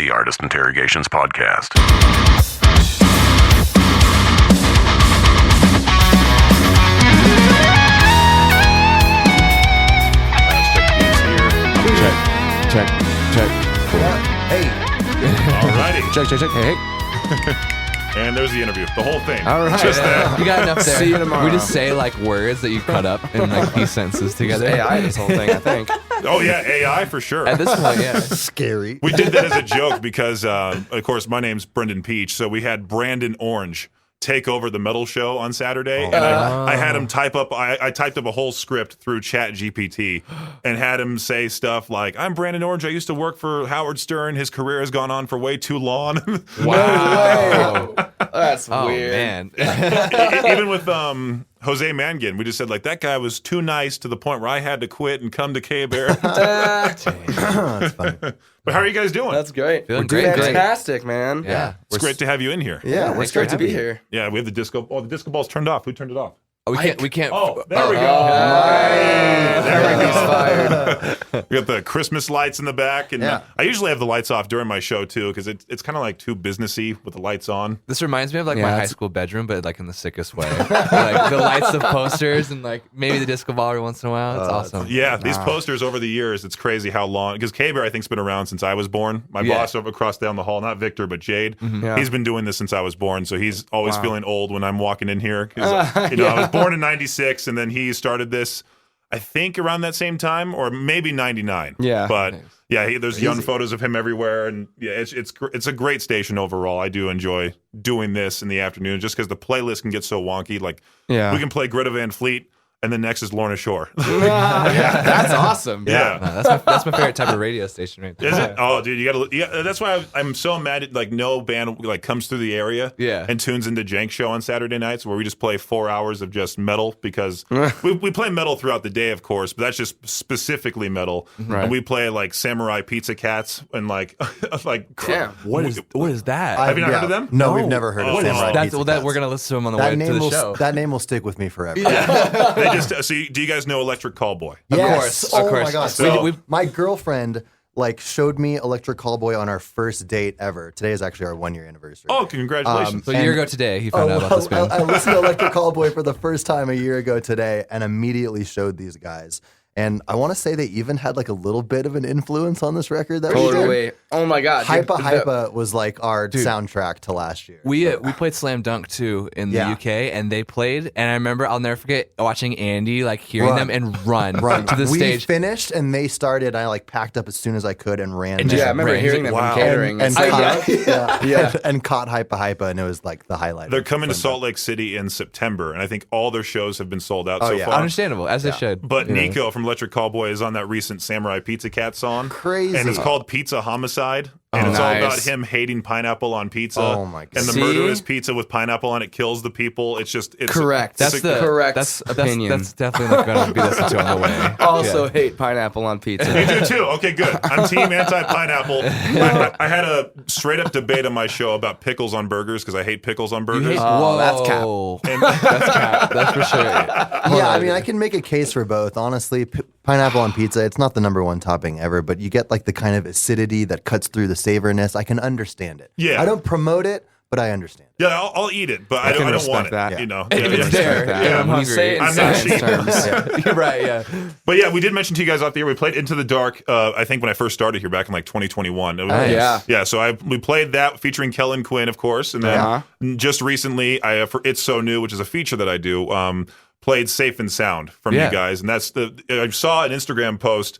the Artist Interrogations Podcast. Check. Cool. Hey. Alrighty. Check. Hey. And there's the interview. The whole thing. All right. Just that. You got enough there. See you tomorrow. We just say like words that you cut up and like piece sentences together. AI this whole thing, I think. Oh, yeah, AI for sure. At this point, yeah. Scary. We did that as a joke because, of course, my name's Brendan Peach. So we had Brandon Orange take over the metal show on Saturday. And I had him type up, I typed up a whole script through Chat GPT and had him say stuff like, I'm Brandon Orange. I used to work for Howard Stern. His career has gone on for way too long. Wow. That's Oh weird. man. Even with Jose Mangan, we just said, like, that guy was too nice to the point where I had to quit and come to K-Bear. That's funny. But how are you guys doing? That's great. Feeling We're great. Fantastic, man. Yeah. It's great to have you in here. Yeah, Thanks it's great for to be having me. here. Yeah, we have the disco. Oh, the disco ball's turned off. Who turned it off? We can't. Oh, there we go. Everything's fired. We got the Christmas lights in the back, and Yeah. I usually have the lights off during my show too, because it's kind of like too businessy with the lights on. This reminds me of like Yeah, my high it's- school bedroom, but like in the sickest way. Like the lights of posters and like maybe the disco ball every once in a while. It's awesome. Yeah, these posters over the years, it's crazy how long. Because K-Bear, I think, has been around since I was born. My Yeah. boss over across down the hall, not Victor, but Jade. Yeah. He's been doing this since I was born, so he's always Wow. feeling old when I'm walking in here. 'Cause, I was born in '96, and then he started this, I think, around that same time, or maybe '99. Yeah. but Nice. yeah, there's young photos of him everywhere, and yeah, it's a great station overall. I do enjoy doing this in the afternoon, just because the playlist can get so wonky. Like, Yeah. we can play Greta Van Fleet, and then next is Lorna Shore. That's awesome. Yeah. No, that's my favorite type of radio station right there. Is it? Oh, dude, you gotta. That's why I'm so mad at, like, no band like comes through the area, Yeah. and tunes into Jank Show on Saturday nights, where we just play 4 hours of just metal, because we play metal throughout the day, of course, but that's just specifically metal. Right. And we play like Samurai Pizza Cats and like Damn. What is that? Have you not heard of them? No, No. we've never heard of What is Samurai That's, Pizza well, that Cats. we're gonna listen to him on the that way name to the will show. that name will stick with me forever. They just so do you guys know Electric Callboy? Yes. Of Oh course. my gosh. So- My girlfriend showed me Electric Callboy on our first date ever. Today is actually our 1-year anniversary. Oh, congratulations! So a year ago today, he found out about this band. I listened to Electric Callboy for the first time a year ago today, and immediately showed these guys. And I want to say they even had like a little bit of an influence on this record that we did. Totally. Oh my god. Hypa Dude, Hypa was like our soundtrack to last year. We played Slam Dunk too in the Yeah. UK, and they played. And I remember I'll never forget watching Andy like hearing Run. them and run to the we stage. finished and they started. I packed up as soon as I could and ran. And there. Yeah, I remember Right. hearing them Wow. from catering. and, It's caught, like, yeah. and caught Hypa Hypa, and it was like the highlight. They're coming to Salt Lake City in September, and I think all their shows have been sold out Oh, so yeah. far. Understandable, as they should. But Nico from Electric Callboy is on that recent Samurai Pizza Cat song. Crazy. And it's called Pizza Homicide. And it's all nice. about him hating pineapple on pizza. Oh, my God. And the See? murderous pizza with pineapple on it kills the people. It's just it's Correct. it's That's a- the correct That's opinion. That's definitely not going to be listened to on the way. also Yeah. hate pineapple on You pizza. do too. Okay, good. I'm team anti-pineapple. I had a straight up debate on my show about pickles on burgers because I hate pickles on You burgers. hate, Oh, that's cap. whoa. And- That's cap. That's for sure. Yeah, I mean, I can make a case for both. Honestly, pineapple on pizza, it's not the number one topping ever, but you get like the kind of acidity that cuts through the savoriness. I can understand it. Yeah. I don't promote it, but I understand it. yeah, I'll eat it, but I can don't respect want it. that. You know, If Yeah, it's yeah. there, that. yeah, I'm When you hungry. say it in I'm not science cheap. terms. You're right, yeah. But yeah, we did mention to you guys off the air. We played Into the Dark. I think when I first started here back in like 2021. It was- Nice. Yeah. yeah. So we played that featuring Kellen Quinn, of course, and then just recently, I for It's So New, which is a feature that I do, played Safe and Sound from Yeah. you guys, and that's I saw an Instagram post.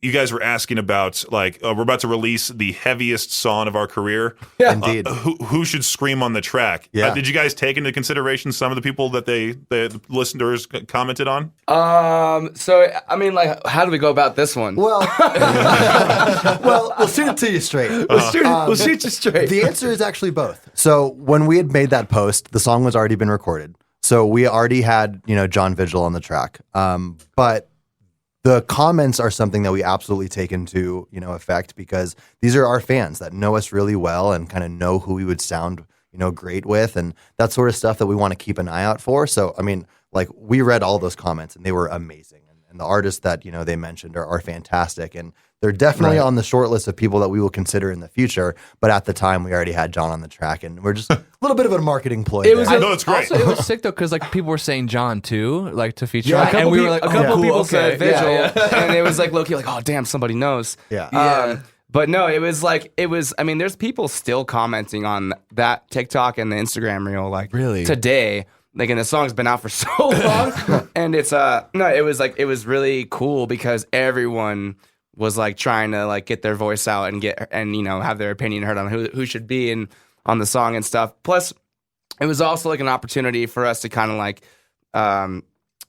You guys were asking about like we're about to release the heaviest song of our career. Indeed. Who should scream on the track? Yeah. Did you guys take into consideration some of the people that the listeners commented on? So I mean, like, how do we go about this one? Well, we'll shoot it to you straight. We'll shoot you straight. The answer is actually both. So when we had made that post, the song was already been recorded. So we already had, John Vigil on the track. But the comments are something that we absolutely take into, effect because these are our fans that know us really well and kind of know who we would sound, great with and that sort of stuff that we want to keep an eye out for. So, I mean, like we read all those comments and they were amazing. And the artists that, they mentioned are fantastic. And they're definitely on the short list of people that we will consider in the future. But at the time, we already had John on the track, and we're just a little bit of a marketing ploy. It was there. No, it's great. Also, it was sick though because like people were saying John too, like to feature, Yeah, on, and we were like, a couple cool, people okay. said Vigil, Yeah. and it was like low-key like, oh damn, somebody knows. Yeah. But no, it was like I mean, there's people still commenting on that TikTok and the Instagram reel like Really? today. Like, and the song's been out for so long, and it's no, it was really cool because everyone was like trying to like get their voice out and have their opinion heard on who should be on the song and stuff. Plus, it was also like an opportunity for us to kind of like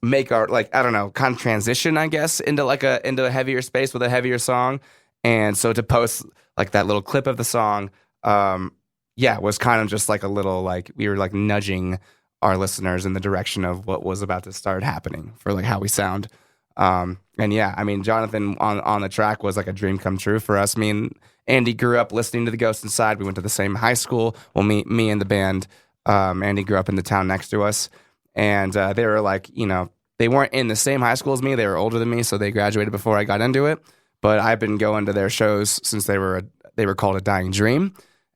make our like I don't know kind of transition I guess into a heavier space with a heavier song, and so to post like that little clip of the song, was kind of just like a little like we were like nudging our listeners in the direction of what was about to start happening for like how we sound. And yeah, I mean, Jonathan on the track was like a dream come true for us. Me and Andy grew up listening to The Ghost Inside. We went to the same high school. Well, me and the band, Andy grew up in the town next to us. And they were like, they weren't in the same high school as me. They were older than me, so they graduated before I got into it. But I've been going to their shows since they were called A Dying Dream.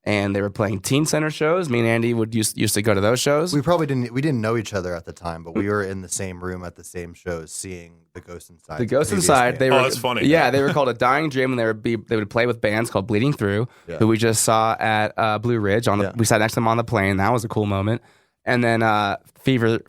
And they were playing teen center shows. Me and Andy used to go to those shows. We didn't know each other at the time, but we were in the same room at the same shows, seeing The Ghost Inside. The Ghost Inside. They were. that's funny. Yeah, they were called A Dying Dream, and they would play with bands called Bleeding Through, who we just saw at Blue Ridge. We sat next to them on the plane. That was a cool moment. And then Fever,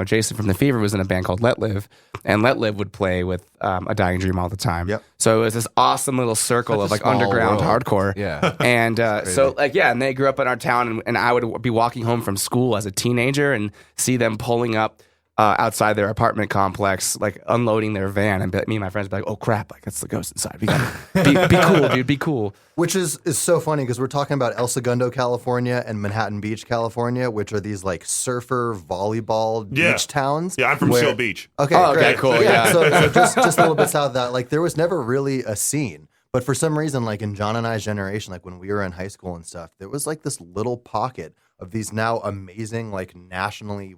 Jason from the Fever was in a band called Let Live, and Let Live would play with A Dying Dream all the time. Yep. So it was this awesome little circle of like underground hardcore. Yeah. And so like, yeah, and they grew up in our town, and I would be walking home from school as a teenager and see them pulling up outside their apartment complex, like unloading their van, and me and my friends would be like, "Oh crap! Like that's the Ghost Inside. We gotta be cool, dude. Be cool." Which is so funny because we're talking about El Segundo, California, and Manhattan Beach, California, which are these like surfer volleyball beach towns. Yeah, I'm from Seal Beach. Okay, Oh, okay, great. cool, yeah. So just a little bit south of that, like there was never really a scene. But for some reason, like in John and I's generation, like when we were in high school and stuff, there was like this little pocket of these now amazing, like nationally,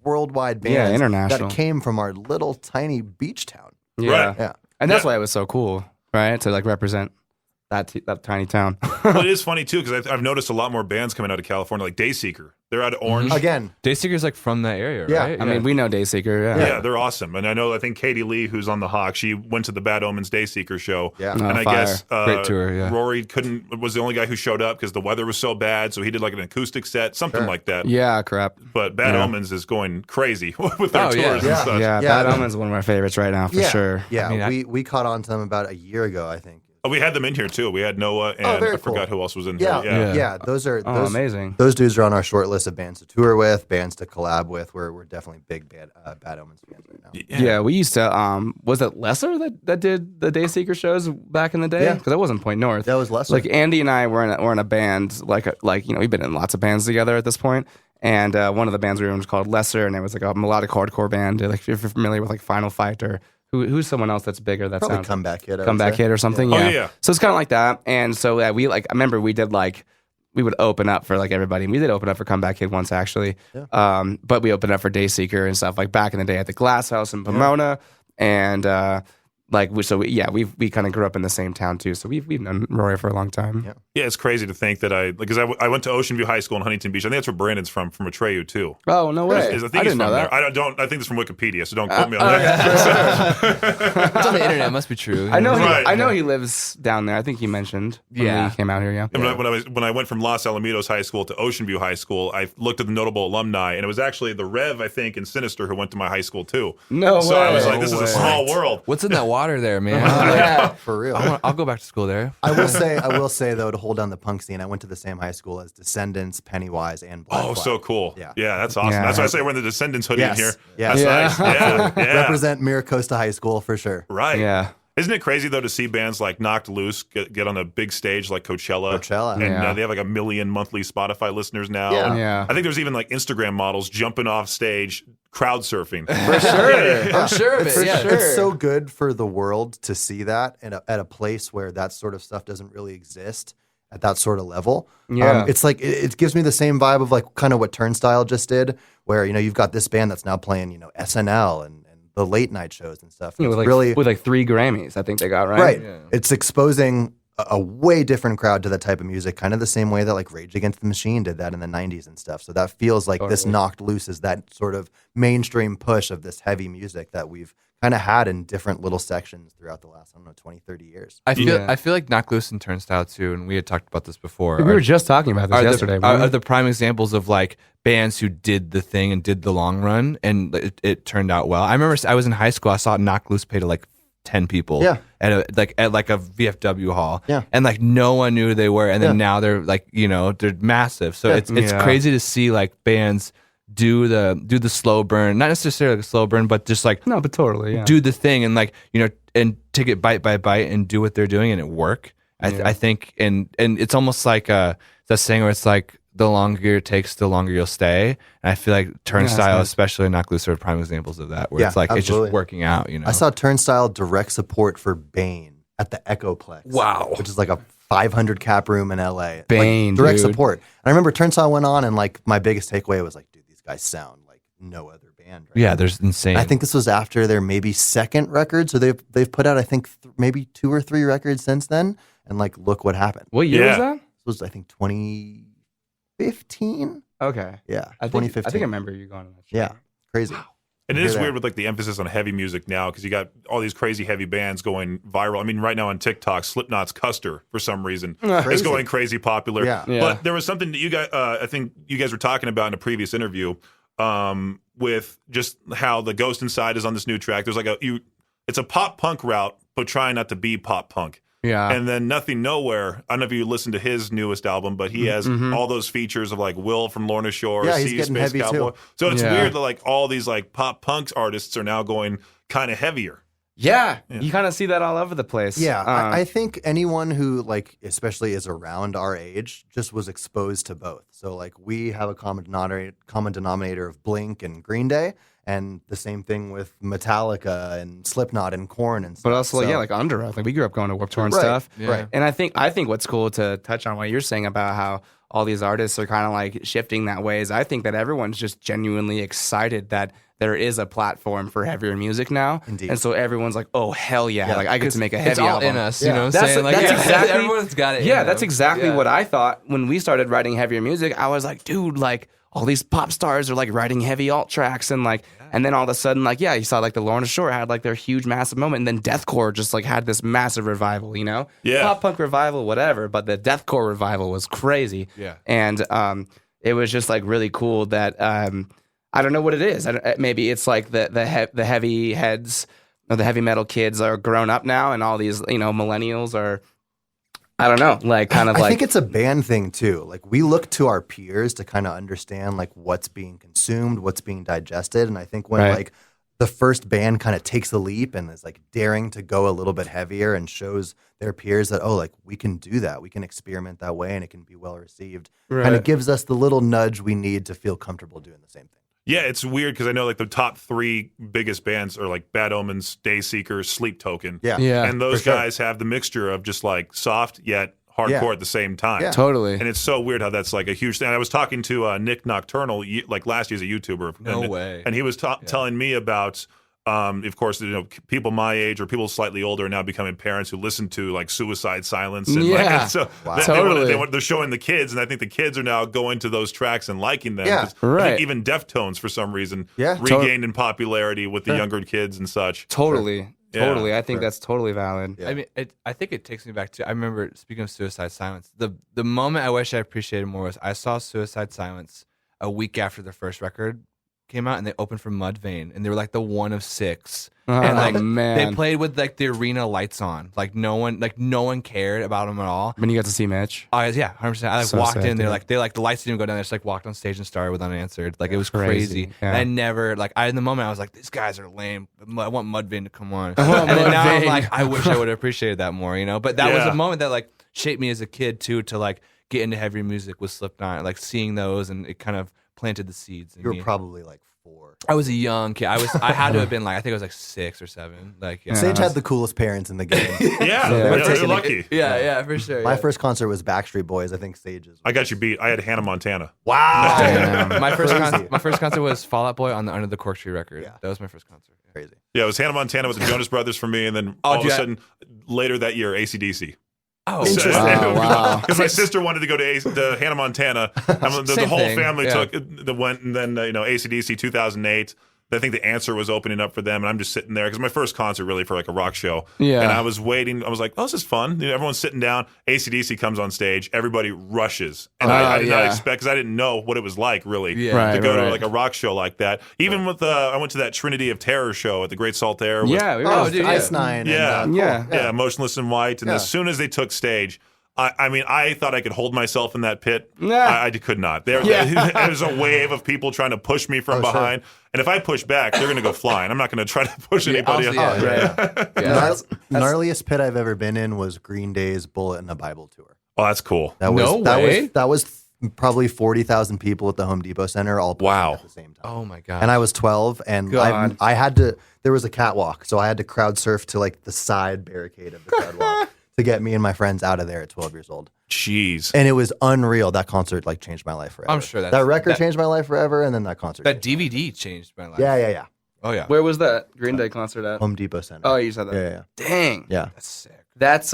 worldwide bands international. that came from our little tiny beach town. Yeah, Right. Yeah. and that's why it was so cool, right? To like represent that tiny town. Well, it is funny too because I've noticed a lot more bands coming out of California, like Dayseeker. They're out of Orange. Again, Dayseeker's like from that area, Yeah. right? I mean, we know Dayseeker. Yeah, they're awesome. And I think Katie Lee, who's on the Hawk, she went to the Bad Omens Dayseeker show. Yeah. And Oh, I fire. guess Great tour, yeah. Rory was the only guy who showed up because the weather was so bad. So he did like an acoustic set, something like that. Yeah, crap. But Bad Omens is going crazy with their Oh, tours yeah. and Yeah. stuff. Yeah, Yeah. Bad Omens is one of my favorites right now for sure. Yeah, I mean, we caught on to them about a year ago, I think. Oh, we had them in here too. We had Noah and very I forgot cool. who else was in Yeah, here. yeah. Those are Oh, amazing. Those dudes are on our short list of bands to tour with, bands to collab with. We're definitely big Bad Omens fans right now. Yeah, we used to. Was it Lesser that did the Dayseeker shows back in the day? Yeah. Because that wasn't Point North. That was Lesser. Like Andy and I were in a band. Like we've been in lots of bands together at this point. And one of the bands we were in was called Lesser, and it was like a melodic hardcore band. Like if you're familiar with like Final Fight or who's someone else that's bigger that Probably sounds Comeback Kid. I would Comeback say. Kid or something. Oh, Yeah. yeah. So it's kind of like that. And so I remember we did like. We would open up for like everybody. We did open up for Comeback Kid once actually, but we opened up for Dayseeker and stuff like back in the day at the Glass House in Pomona, and we kind of grew up in the same town too. So we've known Rory for a long time. Yeah. Yeah, it's crazy to think that I went to Ocean View High School in Huntington Beach. I think that's where Brandon's from Atreyu too. Oh no way! I think I he's didn't know from that. there. I think it's from Wikipedia, so don't quote me on that. It's on the internet. It must be true. I know. Right. I know he lives down there. I think he mentioned when Yeah. he came out here. Yeah. And when I went from Los Alamitos High School to Ocean View High School, I looked at the notable alumni, and it was actually the Rev, I think, and Sinister who went to my high school too. No So I was way. like, this is a small world. What's in that water there, man? Yeah. For real. I'll go back to school there. I will say though, to hold down the punk scene, I went to the same high school as Descendants, Pennywise, and Black Oh, Flag. so cool. Yeah. That's awesome. Yeah. That's why I say we're in the Descendants hoodie in Yes. here. Yes. That's nice. Yeah. Represent Miracosta High School for sure. Right. Yeah. Isn't it crazy though to see bands like Knocked Loose get on a big stage like Coachella? Coachella. And Yeah. they have like 1 million monthly Spotify listeners now. Yeah. And Yeah. I think there's even like Instagram models jumping off stage, crowd surfing. For sure. I'm sure of it. For Yeah. sure. It's so good for the world to see that at a place where that sort of stuff doesn't really exist at that sort of level. Yeah. It's like it gives me the same vibe of like kind of what Turnstile just did, where you've got this band that's now playing SNL and the late night shows and stuff. Yeah, It's with like 3 Grammys, I think they got, right? right. Yeah. It's exposing a way different crowd to that type of music, kind of the same way that like Rage Against the Machine did that in the 90s and stuff. So that feels like this Knocked Loose is that sort of mainstream push of this heavy music that we've kind of had in different little sections throughout the last, 20, 30 years. I feel like Knocked Loose and Turnstile too, and we had talked about this before. We were just talking about this yesterday. Are the prime examples of like bands who did the thing and did the long run, and it turned out well. I remember I was in high school. I saw Knocked Loose play to like 10 people at a VFW hall, and like no one knew who they were, and then now they're like they're massive. So it's crazy to see like bands do the slow burn, not necessarily like a slow burn, but just like but totally do the thing and like and take it bite by bite and do what they're doing and it work. I think and it's almost like that saying where it's like the longer it takes, the longer you'll stay. And I feel like Turnstile, especially Knocked Loose, are prime examples of that, where it's like it's just working out. I saw Turnstile direct support for Bane at the Echoplex. Wow. Which is like a 500 cap room in LA. Bane, like, direct dude. support. And I remember Turnstile went on, and like my biggest takeaway was like, dude, these guys sound like no other band. Right Yeah, now. there's insane. And I think this was after their maybe second record, so they've put out I think maybe 2 or 3 records since then. And like, look what happened. What year was that? This was I think 2015. Okay. Yeah, I think 2015. I think I remember you going on that show. Yeah, crazy. And it Hear is that. weird with like the emphasis on heavy music now because you got all these crazy heavy bands going viral. I mean, right now on TikTok, Slipknot's Custer for some reason is Crazy. going crazy popular. Yeah. But there was something that you guys, I think you guys were talking about in a previous interview with just how the Ghost Inside is on this new track. There's like it's a pop punk route, but trying not to be pop punk. Yeah. And then Nothing Nowhere. I don't know if you listened to his newest album, but he has all those features of like Will from Lorna Shore, Yeah, he's See getting Space heavy, Cowboy. too. So it's weird that like all these like pop punk artists are now going kind of heavier. Yeah. You kind of see that all over the place. Yeah, I think anyone who like, especially is around our age, just was exposed to both. So like, we have a common denominator of Blink and Green Day, and the same thing with Metallica and Slipknot and Korn and stuff. But also, So- like Under Oath. Like we grew up going to Warped Tour and Right, stuff. right. And I think what's cool to touch on what you're saying about how all these artists are kind of like shifting that way is I think that everyone's just genuinely excited that there is a platform for heavier music now. Indeed. And so everyone's like, oh, hell yeah. Like I get to make a heavy it's all album. in us, Yeah. you know what I'm That's- saying? Like, that's exactly- everyone's got it. Yeah, in that's them. exactly Yeah. what I thought when we started writing heavier music. I was like, dude, like all these pop stars are like writing heavy alt tracks and like, and then all of a sudden, like, yeah, you saw like the Lorna Shore had like their huge massive moment, and then deathcore just like had this massive revival, Yeah. pop punk revival, whatever, but the deathcore revival was crazy. Yeah. And it was just like really cool that I don't know what it is. Maybe it's like the heavy heads or the heavy metal kids are grown up now, and all these millennials are. I don't know, like kind of I like think it's a band thing too. Like we look to our peers to kind of understand like what's being consumed, what's being digested, and I think when Right. like the first band kind of takes the leap and is like daring to go a little bit heavier and shows their peers that like we can do that, we can experiment that way, and it can be well received. Kind of gives us the little nudge we need to feel comfortable doing the same thing. Yeah, it's weird because I know like the top 3 biggest bands are like Bad Omens, Dayseeker, Sleep Token. Yeah, And those for sure. guys have the mixture of just like soft yet hardcore at the same time. Yeah. totally. And it's so weird how that's like a huge thing. I was talking to Nick Nocturnal like last year's a YouTuber. No and, way. And he was telling me about, of course, people my age or people slightly older are now becoming parents who listen to like Suicide Silence. And Yeah. and so Wow. Totally. they're showing the kids, and I think the kids are now going to those tracks and liking them. Yeah. 'Cause I Right. think even Deftones, for some reason, Yeah. regained in popularity with the younger kids and such. Totally. Yeah. Totally. I think that's totally valid. Yeah. I mean, I think it takes me back to. I remember speaking of Suicide Silence. The moment I wish I appreciated more was I saw Suicide Silence a week after their first record came out, and they opened for Mudvayne, and they were like the one of 6. And like man. they played with like the arena lights on, like no one cared about them at all. When you got to see Mitch. Oh yeah, 100%. I like So walked sad, in, dude. they the lights didn't even go down. They just like walked on stage and started with Unanswered. Like it was Crazy. crazy. Yeah. And I never in the moment I was like, these guys are lame. I want Mudvayne to come on. I want And then now I'm Mudvayne. like, I wish I would have appreciated that more, But that was Yeah. a moment that like shaped me as a kid too, to like get into heavy music with Slipknot, like seeing those, and it kind of planted the seeds in You were me. probably like 4. I was a young kid. I had to have been like, I think I was like 6 or 7. Like, yeah. Sage had the coolest parents in the game. You're lucky. Yeah, for sure. My first concert was Backstreet Boys. I think Sage's. I got you beat. I had Hannah Montana. Wow. My first concert was Fall Out Boy on the Under the Cork Tree record. Yeah. That was my first concert. Crazy. Yeah, it was Hannah Montana with the Jonas Brothers for me, and then all of a sudden, later that year, AC/DC. Oh, Interesting. wow. Because my sister wanted to go to Hannah Montana. The Same whole thing, family yeah. went, and then AC/DC 2008. I think The Answer was opening up for them, and I'm just sitting there because my first concert really for like a rock show. Yeah. And I was waiting. I was like, "Oh, this is fun." Everyone's sitting down. AC/DC comes on stage. Everybody rushes, and I did not expect because I didn't know what it was like really to go to like a rock show like that. Even with I went to that Trinity of Terror show at the Great Salt Air. With, Yeah, we were dude, Ice Nine. Yeah. And, Yeah. Motionless in White. And as soon as they took stage, I thought I could hold myself in that pit. Nah. I could not. There was a wave of people trying to push me from behind. Sure. And if I push back, they're going to go flying. I'm not going to try to push anybody. Gnarliest pit I've ever been in was Green Day's Bullet in the Bible tour. Oh, that's cool. That was, No that way. Was, that was probably 40,000 people at the Home Depot Center all playing at the same time. Oh my god. And I was 12, and God. I had to. There was a catwalk, so I had to crowd surf to like the side barricade of the catwalk to get me and my friends out of there at 12 years old. Jeez. And it was unreal. That concert like changed my life forever. I'm sure that record changed my life forever, and then that concert. That DVD changed my life. Yeah. Oh yeah. Where was that Green Day concert at? Home Depot Center. Oh, you said that. Yeah. Dang. Yeah. That's sick. That's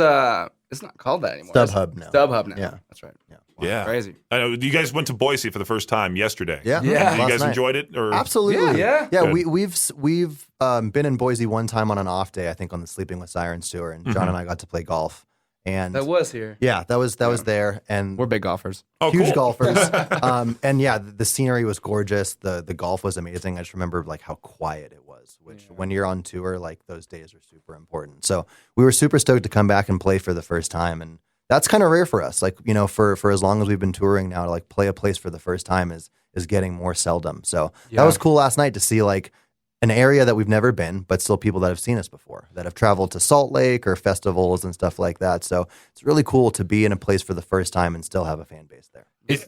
it's not called that anymore. StubHub now. StubHub now. Yeah. That's right. Yeah. Crazy. I know. You guys went to Boise for the first time yesterday. Yeah. You Last guys night. enjoyed it? Or Absolutely. Yeah. Good. We've been in Boise one time on an off day, I think, on the Sleeping with Sirens tour, and John and I got to play golf. And That was here. yeah, that was there, and We're big golfers. Oh, huge cool. golfers. And yeah, the scenery was gorgeous. The golf was amazing. I just remember like how quiet it was, which when you're on tour, like those days are super important. So we were super stoked to come back and play for the first time, and that's kind of rare for us. Like, for as long as we've been touring now, to like play a place for the first time is getting more seldom. So that was cool last night to see like an area that we've never been, but still people that have seen us before, that have traveled to Salt Lake or festivals and stuff like that. So it's really cool to be in a place for the first time and still have a fan base there.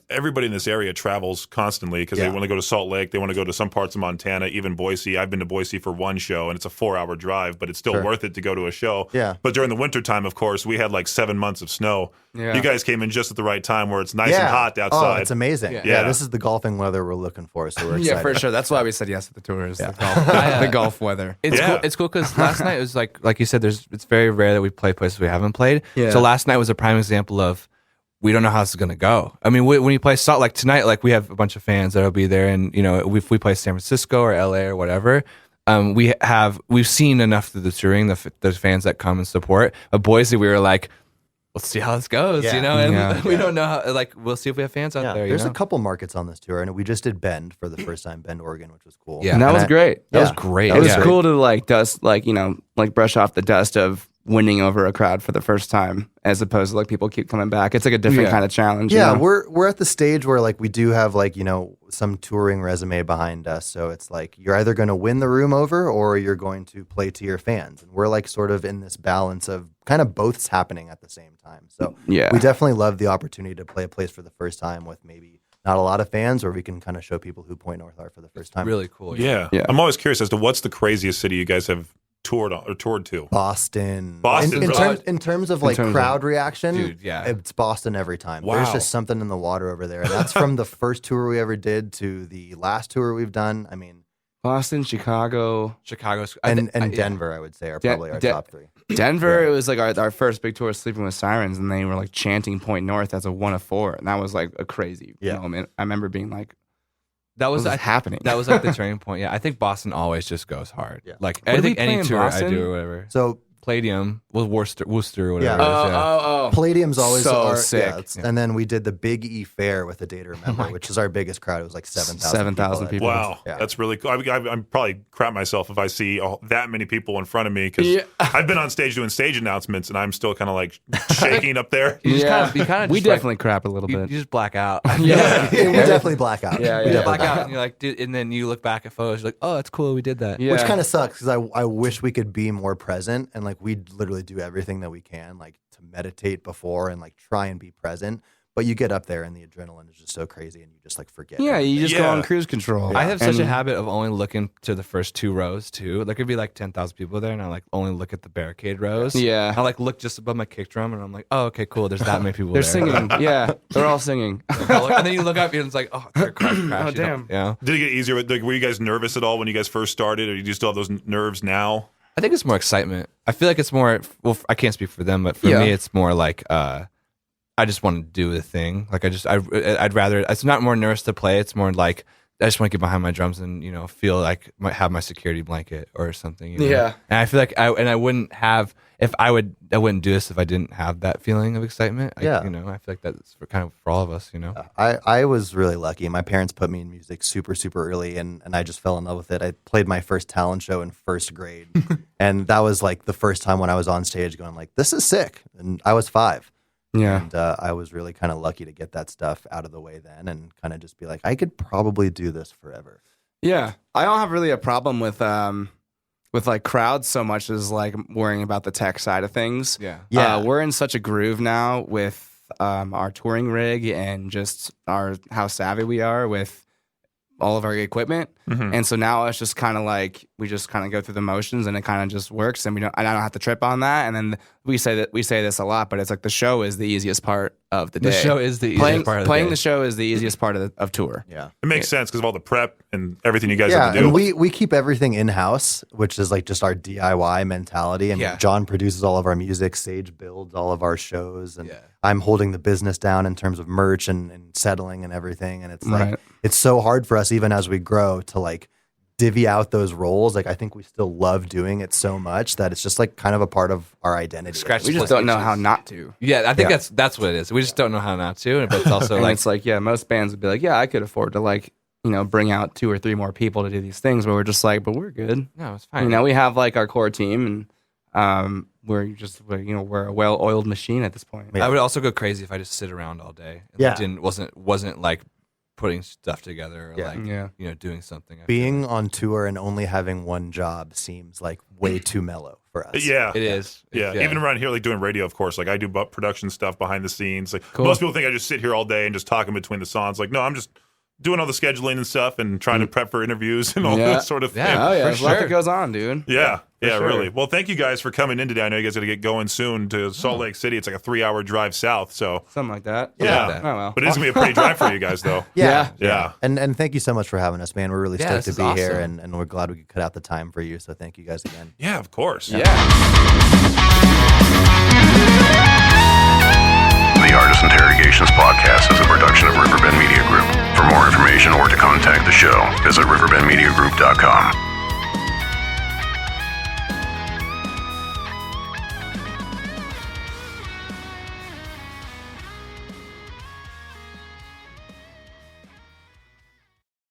Everybody in this area travels constantly because they want to go to Salt Lake. They want to go to some parts of Montana, even Boise. I've been to Boise for one show, and it's a 4-hour drive, but it's still worth it to go to a show. Yeah. But during the wintertime, of course, we had like 7 months of snow. Yeah. You guys came in just at the right time where it's nice and hot outside. Oh, it's amazing. Yeah. Yeah, this is the golfing weather we're looking for, so we're excited. Yeah, for sure. That's why we said yes to the tours. The golf, the golf weather. It's Yeah. cool. It's cool because last night it was like you said. It's very rare that we play places we haven't played. Yeah. So last night was a prime example of we don't know how this is gonna go. I mean, when you play Salt, like tonight, like we have a bunch of fans that'll be there, and if we play San Francisco or LA or whatever, we've seen enough through the touring, the fans that come and support. But Boise, we were like, let's see how this goes, Yeah. and we don't know how. Like, we'll see if we have fans out there. There's a couple markets on this tour, and we just did Bend for the first time, Bend, Oregon, which was cool. Yeah. And that was great. That was great. It was Yeah. cool to like brush off the dust of winning over a crowd for the first time, as opposed to like people keep coming back. It's like a different kind of challenge. Yeah, you know? we're at the stage where like we do have like some touring resume behind us, so it's like you're either going to win the room over or you're going to play to your fans, and we're like sort of in this balance of kind of both's happening at the same time. So Yeah. we definitely love the opportunity to play a place for the first time with maybe not a lot of fans, or we can kind of show people who Point North are for the first time. really cool. Yeah. I'm always curious as to what's the craziest city you guys have toured to. Boston. Boston, really? In terms of like crowd reaction, Dude, yeah. it's Boston every time. Wow. There's just something in the water over there. And that's from the first tour we ever did to the last tour we've done. I mean, Boston, Chicago, Chicago's and Denver, I would say, are probably our top three. Denver. It was like our first big tour, Sleeping with Sirens, and they were like chanting Point North as a 1 of 4, and that was like a crazy moment. I remember being like, That was "What is happening?" That was like the turning point. Yeah, I think Boston always just goes hard. Yeah. Like What I did we think play any in tour Boston? I do or whatever. So Palladium, well, Worcester or whatever. Yeah. it is, oh. Palladium's always So our, sick. yeah, and then we did the Big E Fair with the Day to Remember, which is our biggest crowd. It was like 7,000 people. Wow, Yeah. that's really cool. I'm probably crap myself if I see that many people in front of me because Yeah. I've been on stage doing stage announcements and I'm still kind of like shaking up there. You just kinda we just, like, definitely crap a little You bit. just black out. Yeah. we definitely black out. Yeah, We yeah. definitely black out, and you're like, dude, and then you look back at photos, you're like, oh, that's cool, we did that. Yeah. Which kind of sucks because I wish we could be more present, and like we literally do everything that we can like to meditate before and like try and be present. But you get up there and the adrenaline is just so crazy and you just like forget. Yeah, you just go Yeah. on cruise control. I have such a And- habit of only looking to the first 2 rows too. Like it'd be like 10,000 people there, and I like only look at the barricade rows. Yeah. I like look just above my kick drum, and I'm like, oh, okay, cool. There's that many people They're there. singing. Yeah, they're all singing. And then you look up and it's like, oh, they're crashing. Oh, damn. Yeah. Did it get easier? Like, were you guys nervous at all when you guys first started, or do you still have those nerves now? I think it's more excitement. I feel like it's more. Well, I can't speak for them, but for Yeah. me, it's more like I just want to do the thing. Like I'd rather. It's not more nervous to play. It's more like I just want to get behind my drums and feel like have my security blanket or something. Yeah. And I feel like I wouldn't have if I wouldn't do this if I didn't have that feeling of excitement. I feel like that's for all of us. I was really lucky. My parents put me in music super, super early, and I just fell in love with it. I played my first talent show in first grade, and that was like the first time when I was on stage going like, this is sick. And I was 5. Yeah. And I was really kind of lucky to get that stuff out of the way then and kind of just be like, I could probably do this forever. Yeah. I don't have really a problem with like crowds so much as like worrying about the tech side of things. Yeah. We're in such a groove now with our touring rig and just how savvy we are with all of our equipment. And so now it's just kind of like we just kind of go through the motions and it kind of just works, and I don't have to trip on that. And then we say this a lot, but it's like the show is the easiest part of the day. The show is the easiest part of the playing day. the show is the easiest part of tour. Yeah. It makes sense because of all the prep and everything you guys Yeah, have to do. and we keep everything in-house, which is like just our DIY mentality. And Yeah. John produces all of our music, Sage builds all of our shows, and Yeah. I'm holding the business down in terms of merch and settling and everything. And it's like Right. it's so hard for us, even as we grow, to like divvy out those roles. Like I think we still love doing it so much that it's just like kind of a part of our identity. Scratch We just don't know how not to. Yeah, I think Yeah. that's what it is. We just don't know how not to, but it's also And like it's like, yeah, most bands would be like, yeah, I could afford to like, bring out 2 or 3 more people to do these things, but we're just like, but we're good. no, it's fine. We have like our core team, and we're a well-oiled machine at this point. I would also go crazy if I just sit around all day. And Yeah. wasn't like putting stuff together or Yeah. like doing something. I feel Being on tour and only having one job seems like way too mellow for us. Yeah. like it is. Yeah. Even around here, like doing radio, of course, like I do production stuff behind the scenes. Like Cool. most people think I just sit here all day and just talk in between the songs. Like, no, I'm just doing all the scheduling and stuff and trying to prep for interviews and all Yeah. that sort of thing. Yeah. Oh yeah, For there's a lot sure. that goes on, dude. Yeah, sure. really. Well, thank you guys for coming in today. I know you guys got to get going soon to Salt Lake City. It's like a 3-hour drive south. So, Something like that. yeah. that. Oh well. But it's going to be a pretty drive for you guys, though. Yeah. Yeah. And thank you so much for having us, man. We're really Yeah, stoked this to is be here, awesome. and we're glad we could cut out the time for you. So thank you guys again. Yeah, of course. Yeah. The Artist Interrogations podcast is a production of Riverbend Media Group. For more information or to contact the show, visit riverbendmediagroup.com.